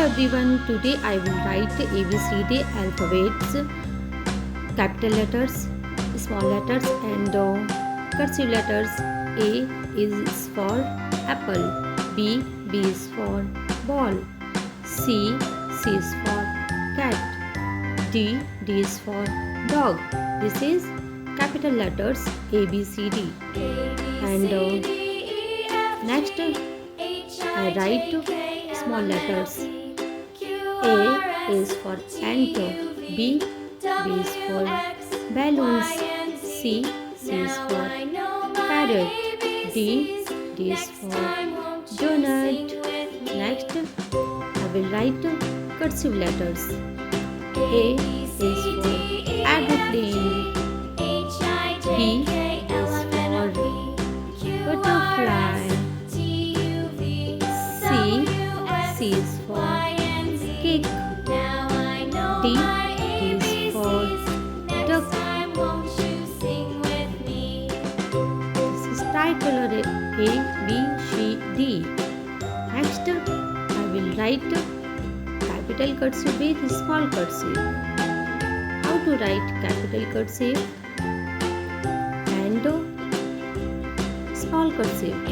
everyone, today I will write ABCD alphabets, capital letters, small letters and cursive letters. A is for apple, B is for ball, C is for cat, D is for dog. This is capital letters ABCD. And next I write small letters. A is for ant, B is for balloons, C is for carrot, D is for donut. Next, I will write cursive letters. A is for aeroplane, B is for butterfly, C is for cake, D is for duck. This is title or A, B, C, D. Next, I will write capital cursive with small cursive. How to write capital cursive and small cursive? A